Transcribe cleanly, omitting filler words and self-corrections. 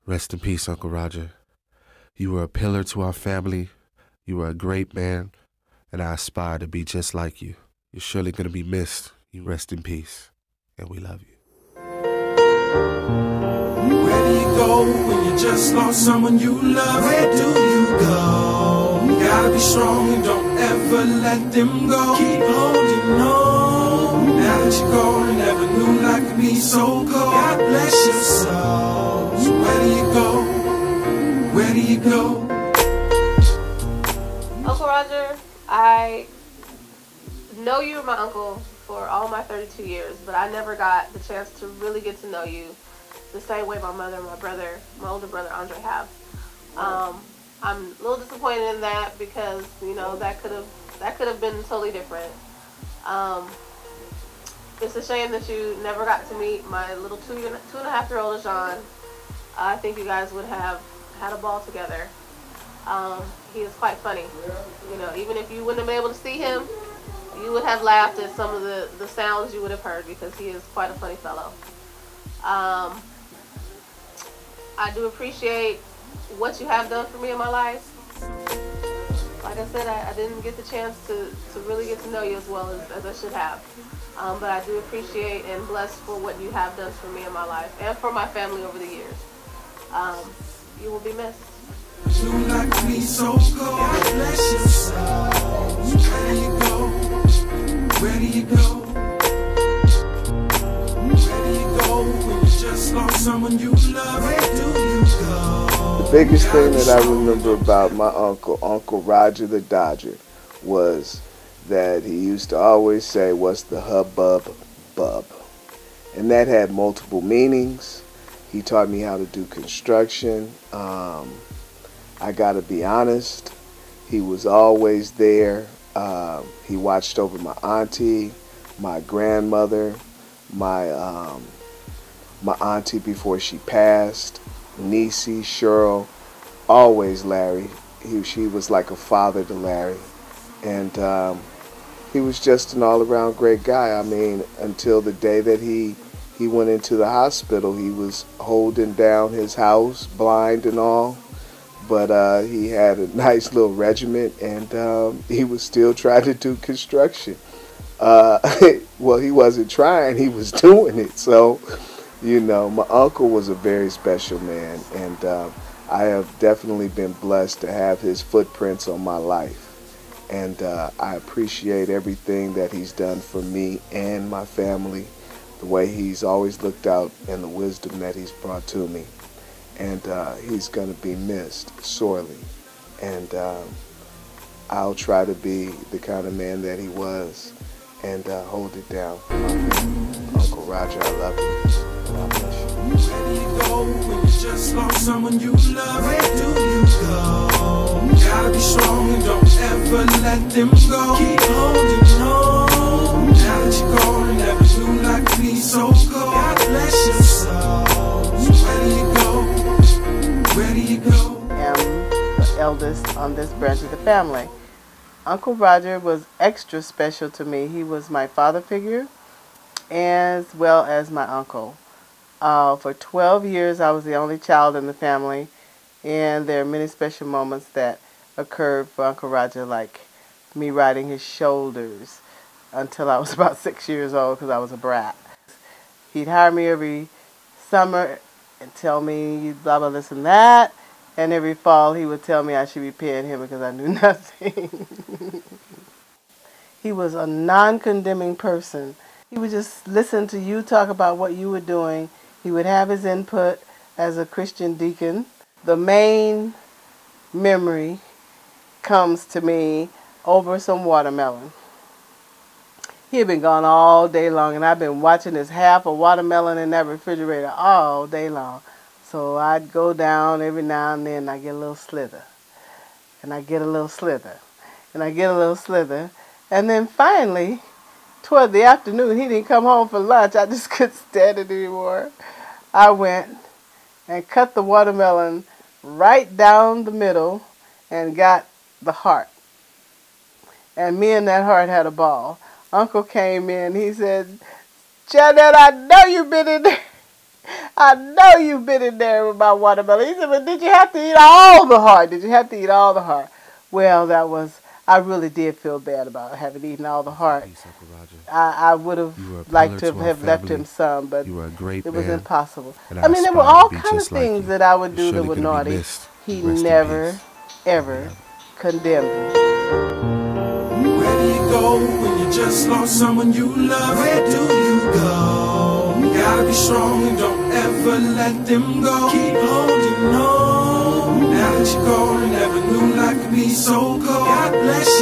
Rest in peace, Uncle Roger. You were a pillar to our family. You were a great man, and I aspire to be just like you. You're surely going to be missed. You rest in peace, and we love you. Where do you go when you just lost someone you love? Where do you go? You gotta be strong and don't ever let them go. Keep holding on. Now that you're gone, never knew life could be so cold. God bless your soul. So where do you go? Where do you go? Uncle Roger, I know you were my uncle for all my 32 years, but I never got the chance to really get to know you the same way my mother and my brother, my older brother Andre have. I'm a little disappointed in that because, you know, that could have been totally different. It's a shame that you never got to meet my little 2.5-year-old Jean. I think you guys would have had a ball together. He is quite funny. You know, even if you wouldn't have been able to see him, you would have laughed at some of the sounds you would have heard because he is quite a funny fellow. I do appreciate what you have done for me in my life. Like I said, I didn't get the chance to really get to know you as well as I should have. But I do appreciate and bless for what you have done for me in my life and for my family over the years. You will be missed. You like me so cold. God bless your soul. Where do you go? Where do you go? Where do you go when you just lost someone you love? Where do you go? The biggest thing that I remember about my uncle, Uncle Roger the Dodger, was that he used to always say, "What's the hubbub, bub?" And that had multiple meanings. He taught me how to do construction. I gotta be honest, he was always there. He watched over my auntie, my grandmother, my auntie before she passed, Niecy, Cheryl, always Larry. She was like a father to Larry. And he was just an all-around great guy. I mean, until the day that he went into the hospital, he was holding down his house, blind and all. But he had a nice little regiment, and he was still trying to do construction. Well, he wasn't trying, he was doing it. So, you know, my uncle was a very special man, and I have definitely been blessed to have his footprints on my life. And I appreciate everything that he's done for me and my family, the way he's always looked out and the wisdom that he's brought to me. And he's going to be missed sorely. And I'll try to be the kind of man that he was and hold it down for my family. Uncle Roger, I love you. God bless you. Where do you go when you just lost someone you love? Where do you go? You gotta be strong and don't ever let them go. Keep holding on. Now that you're gone, never knew life could be so cold. God bless your soul. Where do you go? Where do you go? I am the eldest on this branch of the family. Uncle Roger was extra special to me. He was my father figure as well as my uncle. For 12 years I was the only child in the family, and there are many special moments that occurred for Uncle Roger, like me riding his shoulders until I was about 6 years old because I was a brat. He'd hire me every summer and tell me blah blah this and that, and every fall he would tell me I should be paying him because I knew nothing. He was a non-condemning person. He would just listen to you talk about what you were doing. He would have his input as a Christian deacon. The main memory comes to me over some watermelon. He had been gone all day long, and I've been watching this half a watermelon in that refrigerator all day long. So I'd go down every now and then, and I get a little slither. And I get a little slither. And I get a little slither. And then finally, toward the afternoon, he didn't come home for lunch. I just couldn't stand it anymore. I went and cut the watermelon right down the middle and got the heart. And me and that heart had a ball. Uncle came in. He said, "Janet, I know you've been in there. I know you've been in there with my watermelon. He said, but did you have to eat all the heart? Did you have to eat all the heart? Well, I really did feel bad about having eaten all the heart. Peace, Uncle Roger. I would have liked to have left him some, but You were a great it was man, impossible. and I mean, there were aspire all to be kinds of just like things you. that I would You're do that surely were gonna be naughty. missed. He Rest in never, peace. ever condemned me. Where do you go when you just lost someone you love? Where do you go? You gotta be strong and don't ever let them go. Keep holding on. Now that you're gone, I never knew life could be so cold. God bless